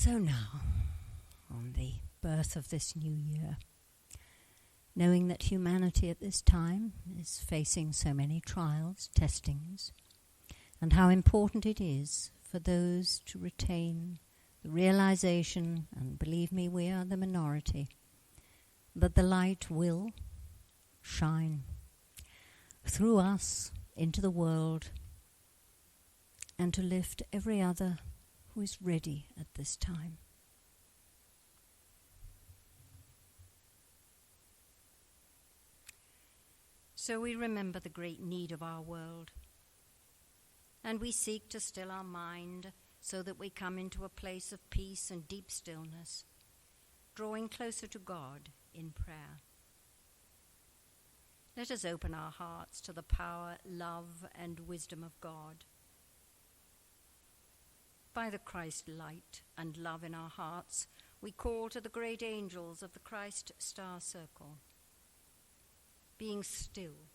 So now, on the birth of this new year, knowing that humanity at this time is facing so many trials, testings, and how important it is for those to retain the realization, and believe me, we are the minority, that the light will shine through us into the world and to lift every other who is ready at this time. So we remember the great need of our world, and we seek to still our mind so that we come into a place of peace and deep stillness, drawing closer to God in prayer. Let us open our hearts to the power, love, and wisdom of God. By the Christ light and love in our hearts, we call to the great angels of the Christ star circle. Being still,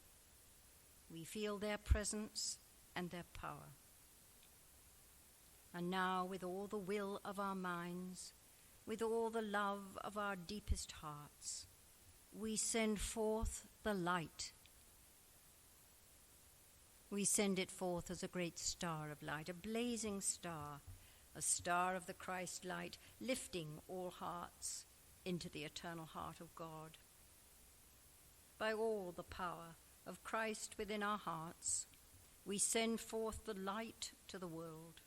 we feel their presence and their power. And now, with all the will of our minds, with all the love of our deepest hearts, we send forth the light. We send it forth as a great star of light, a blazing star, a star of the Christ light, lifting all hearts into the eternal heart of God. By all the power of Christ within our hearts, we send forth the light to the world.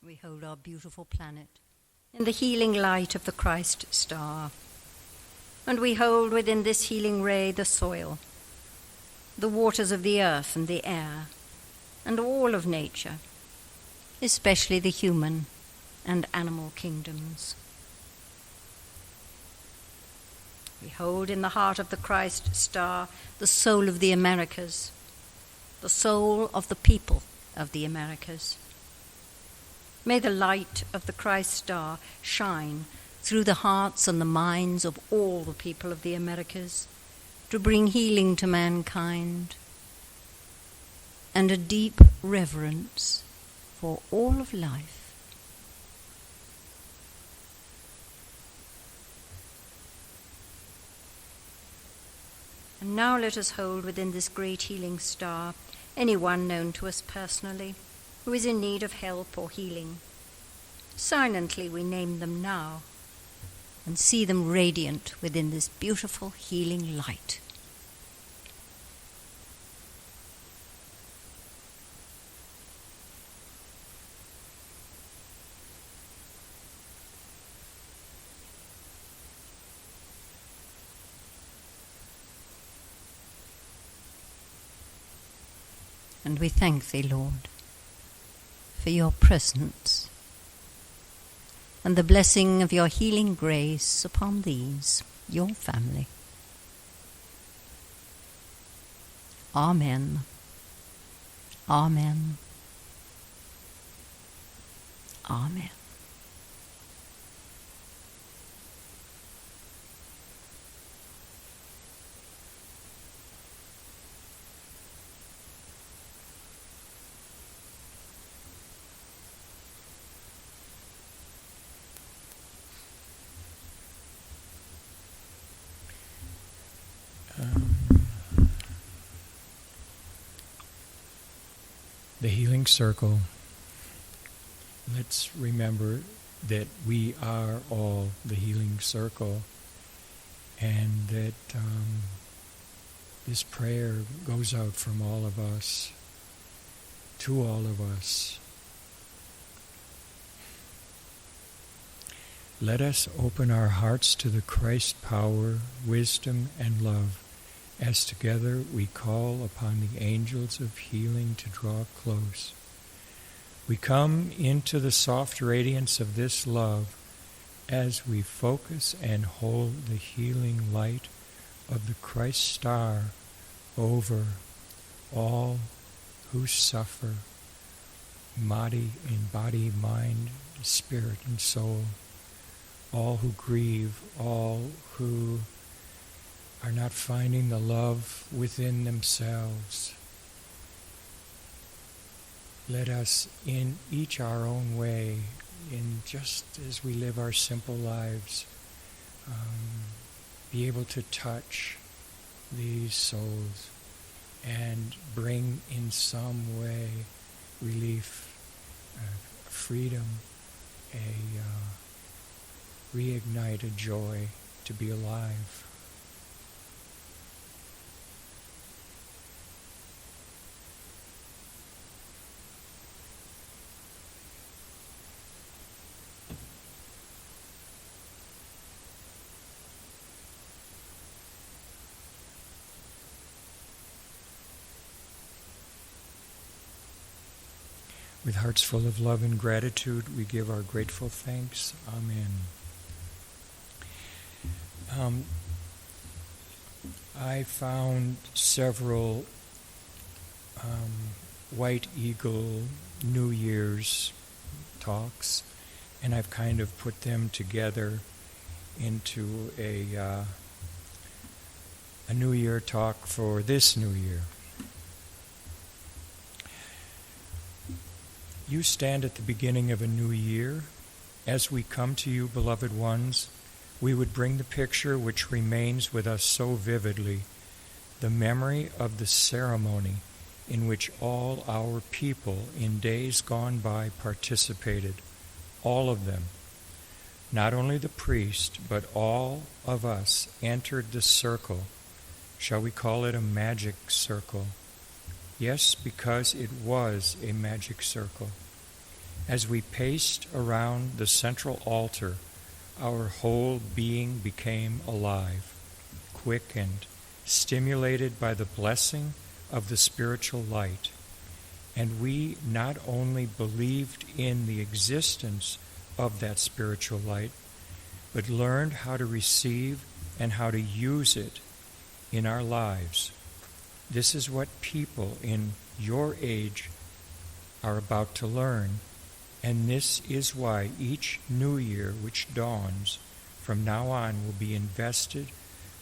We hold our beautiful planet in the healing light of the Christ star, and we hold within this healing ray the soil, the waters of the earth and the air, and all of nature, especially the human and animal kingdoms. We hold in the heart of the Christ star the soul of the Americas, the soul of the people of the Americas. May the light of the Christ star shine through the hearts and the minds of all the people of the Americas to bring healing to mankind and a deep reverence for all of life. And now let us hold within this great healing star anyone known to us personally who is in need of help or healing. Silently we name them now and see them radiant within this beautiful healing light. And we thank Thee, Lord, for Your presence and the blessing of Your healing grace upon these, Your family. Amen. Amen. Amen. The healing circle. Let's remember that we are all the healing circle, and that this prayer goes out from all of us to all of us. Let us open our hearts to the Christ power, wisdom, and love, as together we call upon the angels of healing to draw close. We come into the soft radiance of this love as we focus and hold the healing light of the Christ star over all who suffer, body, mind, spirit, and soul. all who grieve, all who are not finding the love within themselves. Let us, in each our own way, in just as we live our simple lives, be able to touch these souls and bring in some way relief, freedom, reignite a joy to be alive. With hearts full of love and gratitude, we give our grateful thanks. Amen. I found several White Eagle New Year's talks, and I've kind of put them together into a New Year talk for this New Year. You stand at the beginning of a new year. As we come to you, beloved ones, we would bring the picture which remains with us so vividly, the memory of the ceremony in which all our people in days gone by participated, all of them. Not only the priest, but all of us entered the circle. Shall we call it a magic circle? Yes, because it was a magic circle. As we paced around the central altar, our whole being became alive, quickened, stimulated by the blessing of the spiritual light. And we not only believed in the existence of that spiritual light, but learned how to receive and how to use it in our lives. This is what people in your age are about to learn, and this is why each new year which dawns from now on will be invested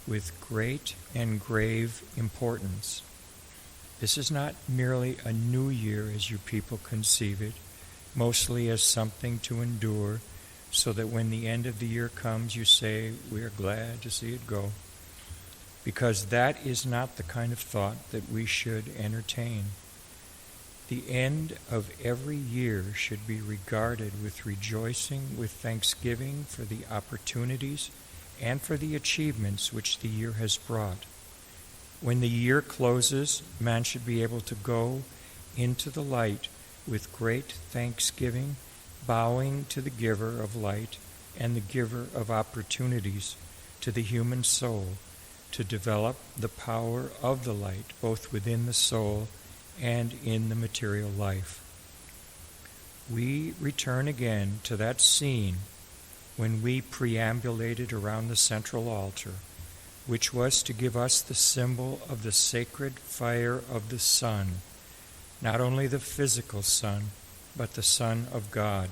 with great and grave importance. This is not merely a new year as you people conceive it, mostly as something to endure, so that when the end of the year comes you say, "We are glad to see it go." Because that is not the kind of thought that we should entertain. The end of every year should be regarded with rejoicing, with thanksgiving for the opportunities and for the achievements which the year has brought. When the year closes, man should be able to go into the light with great thanksgiving, bowing to the giver of light and the giver of opportunities to the human soul, to develop the power of the light both within the soul and in the material life. We return again to that scene when we preambulated around the central altar, which was to give us the symbol of the sacred fire of the sun, not only the physical sun, but the Son of God,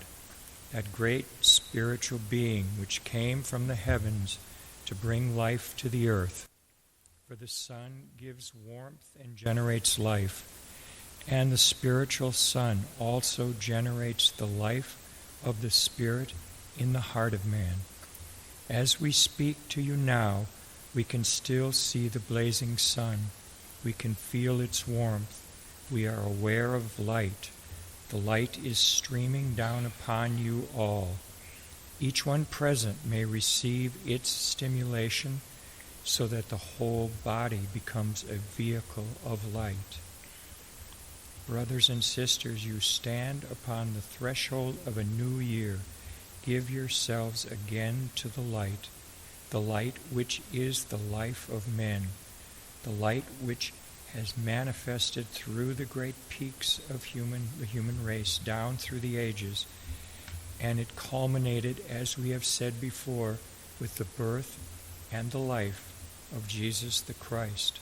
that great spiritual being which came from the heavens to bring life to the earth. For the sun gives warmth and generates life, and the spiritual sun also generates the life of the Spirit in the heart of man. As we speak to you now, we can still see the blazing sun. We can feel its warmth. We are aware of light. The light is streaming down upon you all. Each one present may receive its stimulation so that the whole body becomes a vehicle of light. Brothers and sisters, you stand upon the threshold of a new year. Give yourselves again to the light which is the life of men, the light which has manifested through the great peaks of the human race down through the ages, and it culminated, as we have said before, with the birth and the life of Jesus the Christ.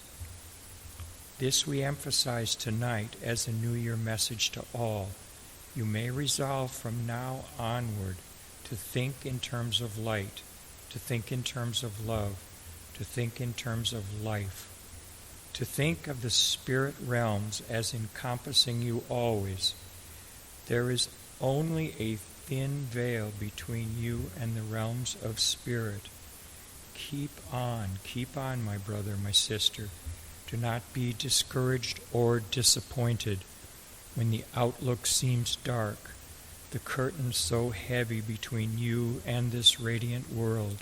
This we emphasize tonight as a New Year message to all. You may resolve from now onward to think in terms of light, to think in terms of love, to think in terms of life, to think of the spirit realms as encompassing you always. There is only a thin veil between you and the realms of spirit. Keep on, my brother, my sister. Do not be discouraged or disappointed when the outlook seems dark, the curtain so heavy between you and this radiant world.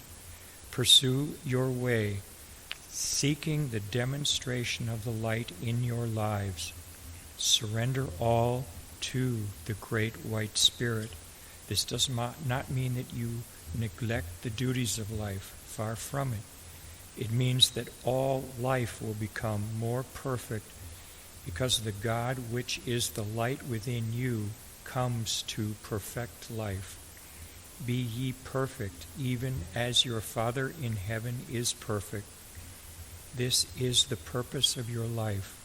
Pursue your way, seeking the demonstration of the light in your lives. Surrender all to the great white spirit. This does not mean that you neglect the duties of life. Far from it. It means that all life will become more perfect because the God which is the light within you comes to perfect life. Be ye perfect, even as your Father in heaven is perfect. This is the purpose of your life.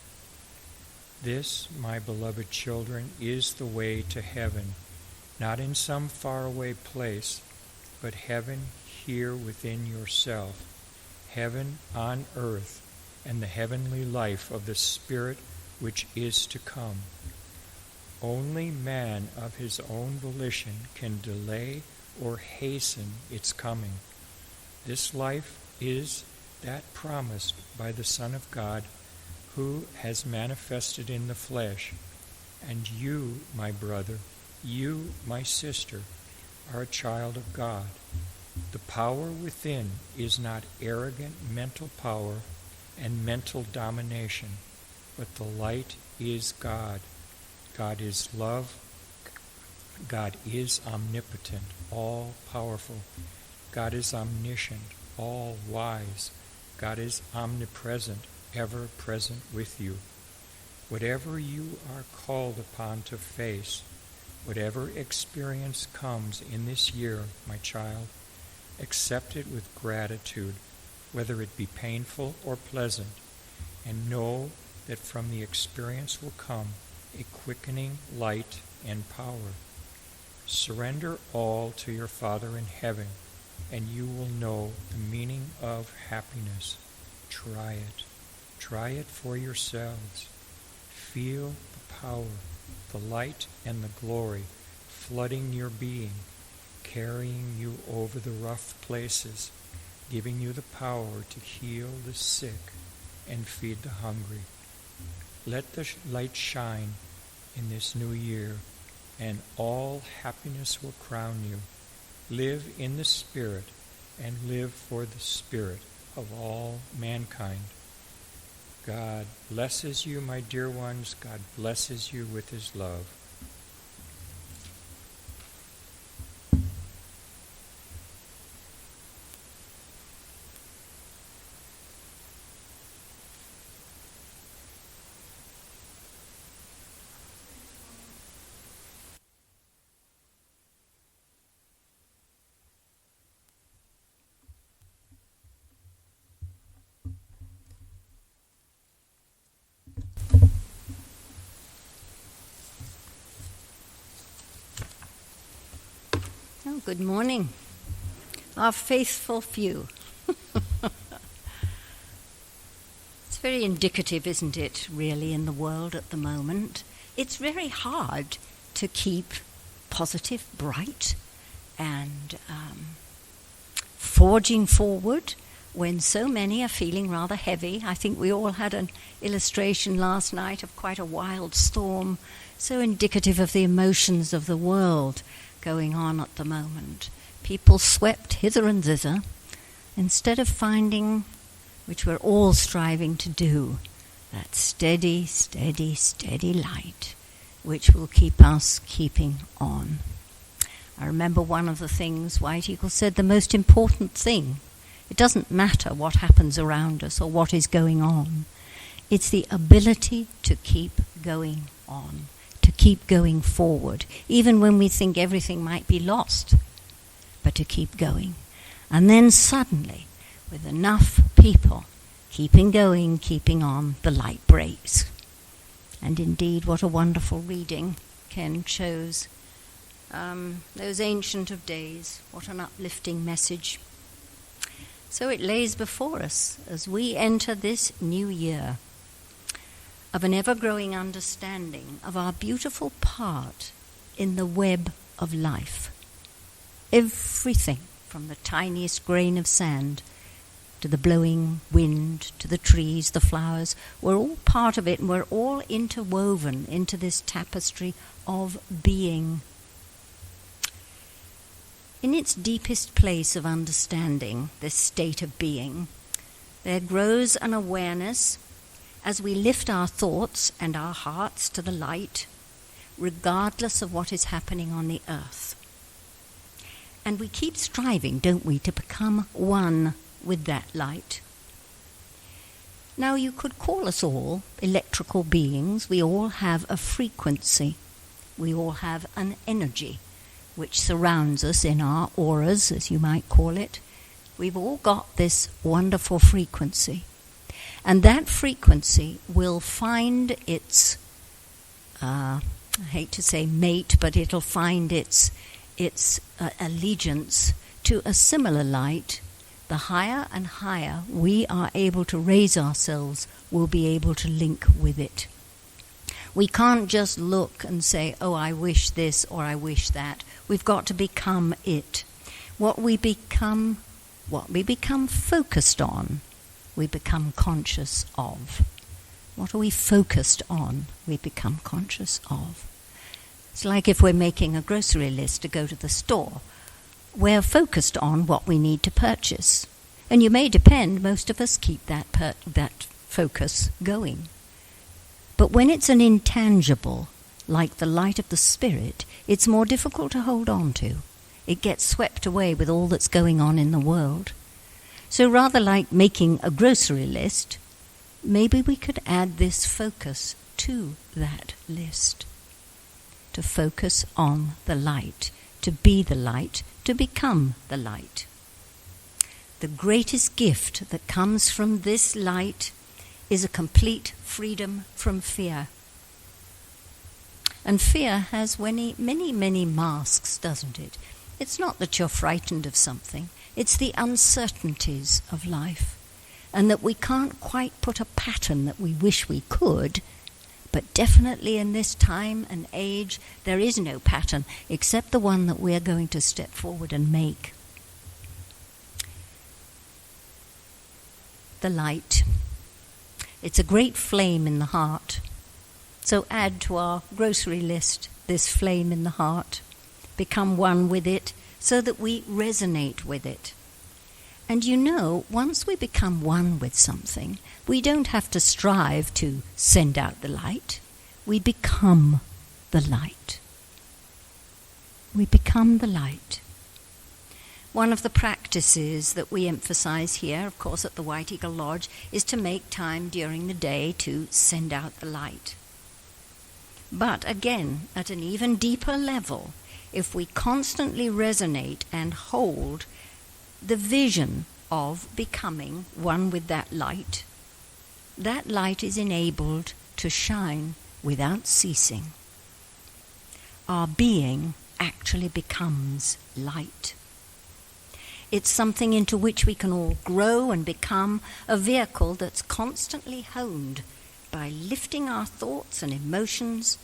This, my beloved children, is the way to heaven, not in some faraway place, but heaven here within yourself, heaven on earth, and the heavenly life of the Spirit which is to come. Only man of his own volition can delay or hasten its coming. This life is that promised by the Son of God, who has manifested in the flesh. And you, my brother, you, my sister, are a child of God. The power within is not arrogant mental power and mental domination, but the light is God. God is love. God is omnipotent, all-powerful. God is omniscient, all-wise. God is omnipresent, ever present with you. Whatever you are called upon to face, whatever experience comes in this year, my child, accept it with gratitude, whether it be painful or pleasant, and know that from the experience will come a quickening light and power. Surrender all to your Father in heaven, and you will know the meaning of happiness. Try it. Try it for yourselves. Feel the power, the light and the glory flooding your being, carrying you over the rough places, giving you the power to heal the sick and feed the hungry. Let the light shine in this new year, and all happiness will crown you. Live in the Spirit, and live for the Spirit of all mankind. God blesses you, my dear ones. God blesses you with his love. Oh, good morning, our faithful few. It's very indicative, isn't it, really, in the world at the moment. It's very hard to keep positive, bright, and forging forward when so many are feeling rather heavy. I think we all had an illustration last night of quite a wild storm, so indicative of the emotions of the world going on at the moment. People swept hither and thither instead of finding, which we're all striving to do, that steady, steady, steady light which will keep us keeping on. I remember one of the things White Eagle said, the most important thing, it doesn't matter what happens around us or what is going on, it's the ability to keep going on, to keep going forward, even when we think everything might be lost, but to keep going. And then suddenly, with enough people keeping going, keeping on, the light breaks. And indeed, what a wonderful reading Ken chose those ancient of days. What an uplifting message. So it lays before us as we enter this new year of an ever-growing understanding of our beautiful part in the web of life. Everything from the tiniest grain of sand to the blowing wind, to the trees, the flowers, we're all part of it, and we're all interwoven into this tapestry of being. In its deepest place of understanding, this state of being, there grows an awareness as we lift our thoughts and our hearts to the light, regardless of what is happening on the earth. And we keep striving, don't we, to become one with that light. Now, you could call us all electrical beings. We all have a frequency. We all have an energy which surrounds us in our auras, as you might call it. We've all got this wonderful frequency. And that frequency will find its, I hate to say mate, but it'll find its allegiance to a similar light. The higher and higher we are able to raise ourselves, we'll be able to link with it. We can't just look and say, oh, I wish this or I wish that. We've got to become it. What we become focused on, we become conscious of. What are we focused on, we become conscious of. It's like if we're making a grocery list to go to the store. We're focused on what we need to purchase. And you may depend, most of us keep that focus going. But when it's an intangible, like the light of the Spirit, it's more difficult to hold on to. It gets swept away with all that's going on in the world. So rather like making a grocery list, maybe we could add this focus to that list. To focus on the light, to be the light, to become the light. The greatest gift that comes from this light is a complete freedom from fear. And fear has many, many masks, doesn't it? It's not that you're frightened of something. It's the uncertainties of life. And that we can't quite put a pattern that we wish we could. But definitely in this time and age, there is no pattern except the one that we're going to step forward and make. The light. It's a great flame in the heart. So add to our grocery list this flame in the heart. Become one with it so that we resonate with it. And you know, once we become one with something, we don't have to strive to send out the light. We become the light. We become the light. One of the practices that we emphasize here, of course, at the White Eagle Lodge, is to make time during the day to send out the light. But again, at an even deeper level, if we constantly resonate and hold the vision of becoming one with that light is enabled to shine without ceasing. Our being actually becomes light. It's something into which we can all grow and become a vehicle that's constantly honed by lifting our thoughts and emotions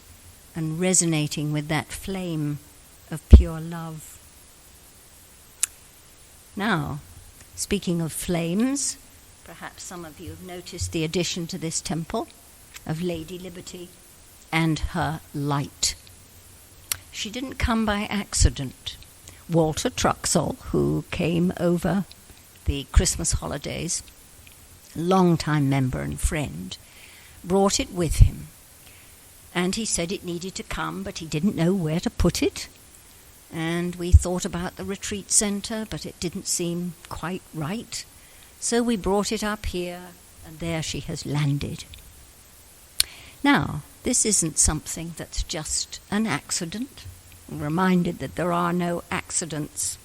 and resonating with that flame of pure love. Now, speaking of flames, perhaps some of you have noticed the addition to this temple of Lady Liberty and her light. She didn't come by accident. Walter Truxell, who came over the Christmas holidays, long-time member and friend, brought it with him. And he said it needed to come, but he didn't know where to put it. And we thought about the retreat center, but it didn't seem quite right. So we brought it up here, and there she has landed. Now, this isn't something that's just an accident. We're reminded that there are no accidents.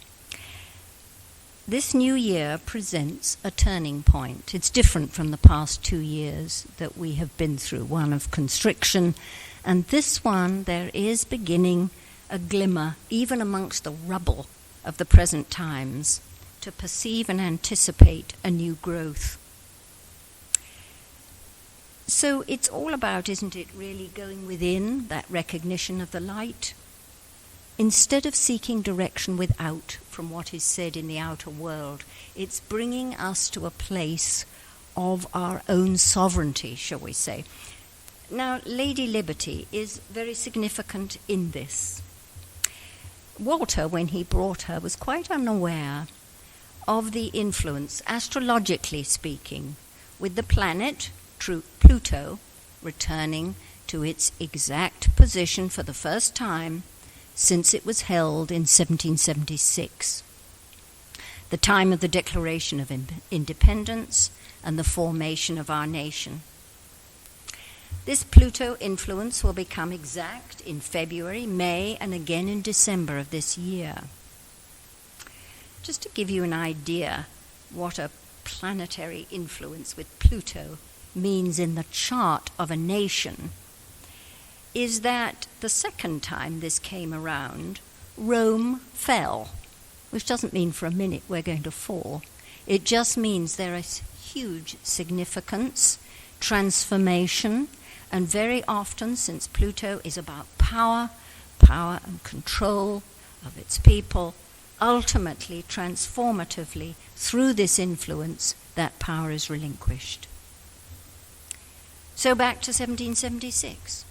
This new year presents a turning point. It's different from the past 2 years that we have been through, one of constriction. And this one, there is beginning a glimmer, even amongst the rubble of the present times, to perceive and anticipate a new growth. So it's all about, isn't it, really going within, that recognition of the light, instead of seeking direction without from what is said in the outer world. It's bringing us to a place of our own sovereignty, shall we say. Now, Lady Liberty is very significant in this. Walter, when he brought her, was quite unaware of the influence, astrologically speaking, with the planet Pluto returning to its exact position for the first time since it was held in 1776, the time of the Declaration of Independence and the formation of our nation. This Pluto influence will become exact in February, May, and again in December of this year. Just to give you an idea what a planetary influence with Pluto means in the chart of a nation, is that the second time this came around, Rome fell, which doesn't mean for a minute we're going to fall. It just means there is huge significance, transformation, and very often, since Pluto is about power and control of its people, ultimately, transformatively, through this influence, that power is relinquished. So back to 1776.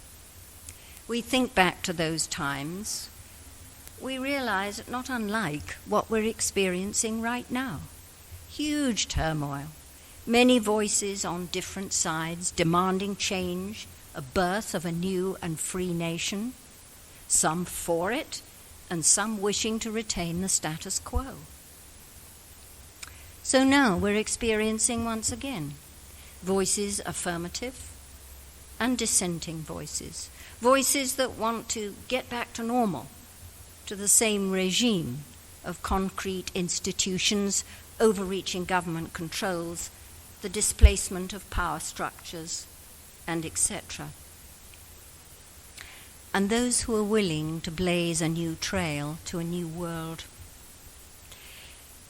We think back to those times, we realize that not unlike what we're experiencing right now. Huge turmoil, many voices on different sides demanding change, a birth of a new and free nation, some for it and some wishing to retain the status quo. So now we're experiencing once again voices affirmative and dissenting voices, voices that want to get back to normal, to the same regime of concrete institutions, overreaching government controls, the displacement of power structures, and etc. And those who are willing to blaze a new trail to a new world.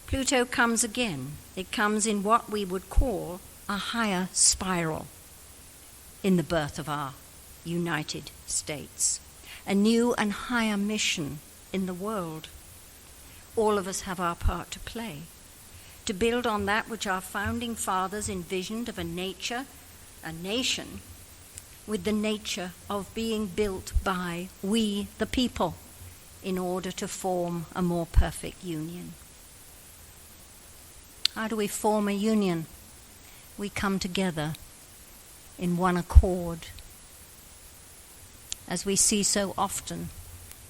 Pluto comes again. It comes in what we would call a higher spiral in the birth of our United States, a new and higher mission in the world. All of us have our part to play, to build on that which our founding fathers envisioned of a nation with the nature of being built by we, the people, in order to form a more perfect union. How do we form a union? We come together in one accord, as we see so often,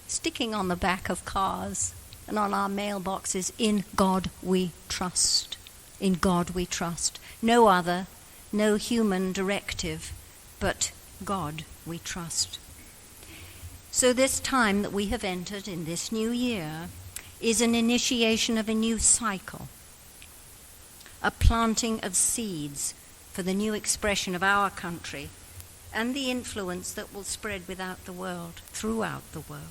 sticking on the back of cars and on our mailboxes, in God we trust. In God we trust. No other, no human directive, but God we trust. So this time that we have entered in this new year is an initiation of a new cycle, a planting of seeds for the new expression of our country and the influence that will spread throughout the world.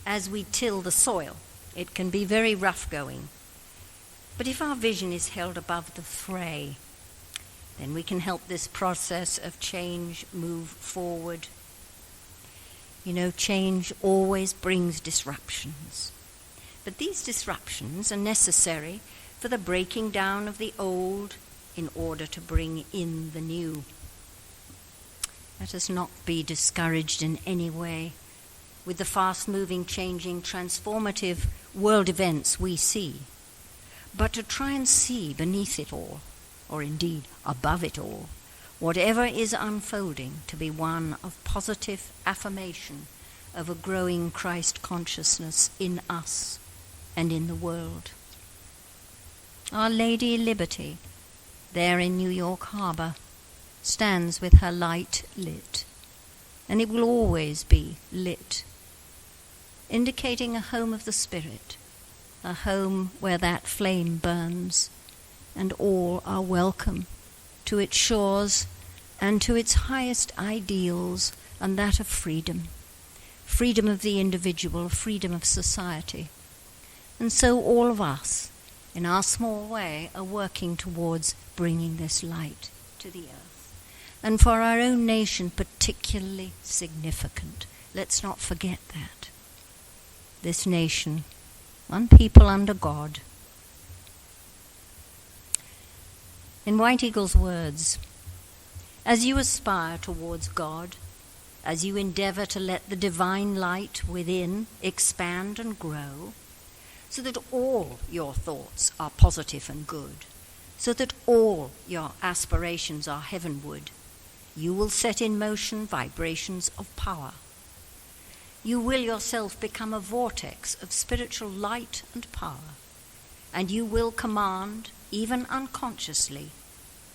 As we till the soil, it can be very rough going. But if our vision is held above the fray, then we can help this process of change move forward. You know, change always brings disruptions. But these disruptions are necessary for the breaking down of the old in order to bring in the new. Let us not be discouraged in any way with the fast-moving, changing, transformative world events we see, but to try and see beneath it all, or indeed above it all, whatever is unfolding to be one of positive affirmation of a growing Christ consciousness in us and in the world. Our Lady Liberty, there in New York Harbor, stands with her light lit, and it will always be lit, indicating a home of the Spirit, a home where that flame burns, and all are welcome to its shores and to its highest ideals, and that of freedom freedom of the individual, freedom of society. And so all of us, in our small way, are working towards bringing this light to the earth. And for our own nation, particularly significant. Let's not forget that. This nation, one people under God. In White Eagle's words, as you aspire towards God, as you endeavor to let the divine light within expand and grow, so that all your thoughts are positive and good, so that all your aspirations are heavenward, you will set in motion vibrations of power. You will yourself become a vortex of spiritual light and power, and you will command, even unconsciously,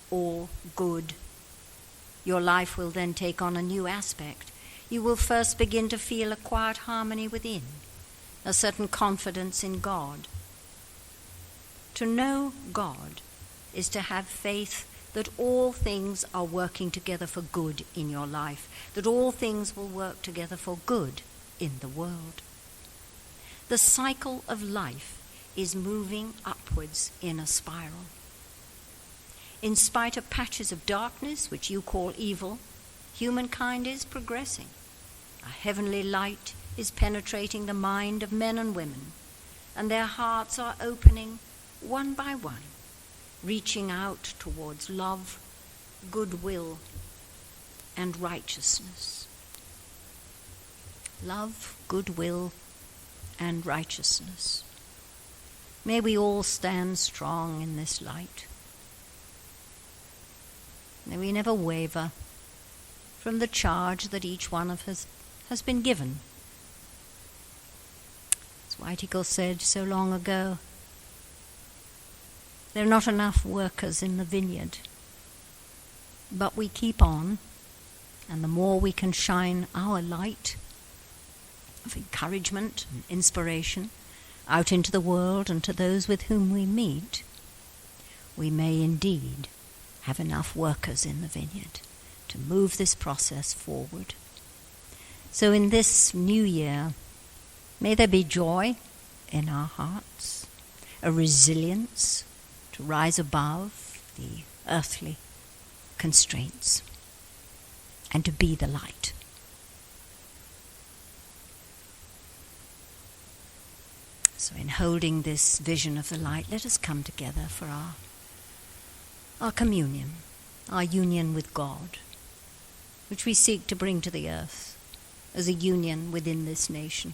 all good. Your life will then take on a new aspect. You will first begin to feel a quiet harmony within, a certain confidence in God. To know God is to have faith that all things are working together for good in your life, that all things will work together for good in the world. The cycle of life is moving upwards in a spiral. In spite of patches of darkness, which you call evil, humankind is progressing. A heavenly light is penetrating the mind of men and women, and their hearts are opening one by one, reaching out towards love, goodwill, and righteousness. Love, goodwill, and righteousness. May we all stand strong in this light. May we never waver from the charge that each one of us has been given. As White Eagle said so long ago, there are not enough workers in the vineyard, but we keep on, and the more we can shine our light of encouragement and inspiration out into the world and to those with whom we meet, we may indeed have enough workers in the vineyard to move this process forward. So in this new year, may there be joy in our hearts, a resilience to rise above the earthly constraints and to be the light. So in holding this vision of the light, let us come together for our communion, our union with God, which we seek to bring to the earth as a union within this nation,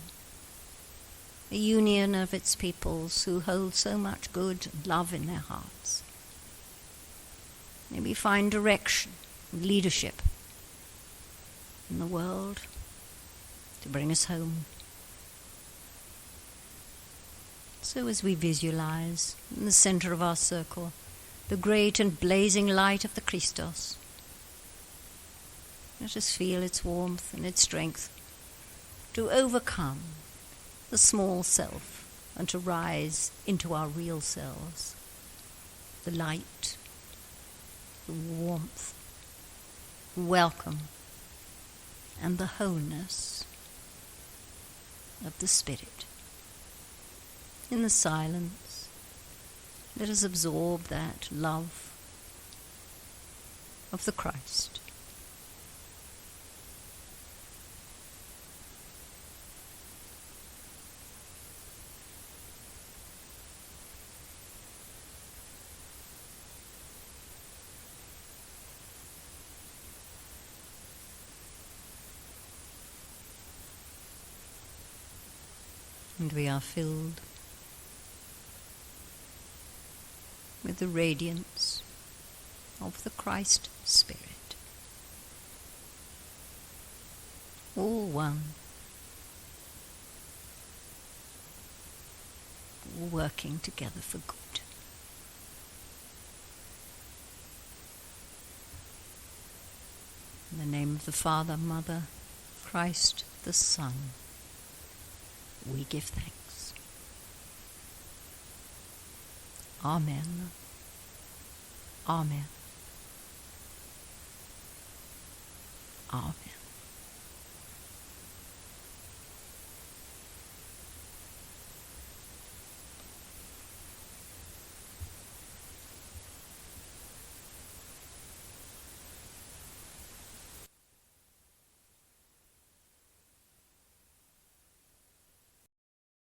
a union of its peoples who hold so much good and love in their hearts. May we find direction and leadership in the world to bring us home. So as we visualize in the center of our circle the great and blazing light of the Christos, let us feel its warmth and its strength to overcome the small self and to rise into our real selves, the light, the warmth, welcome, and the wholeness of the Spirit. In the silence, let us absorb that love of the Christ. And we are filled with the radiance of the Christ Spirit, all one, all working together for good. In the name of the Father, Mother, Christ the Son, we give thanks. Amen. Amen. Amen.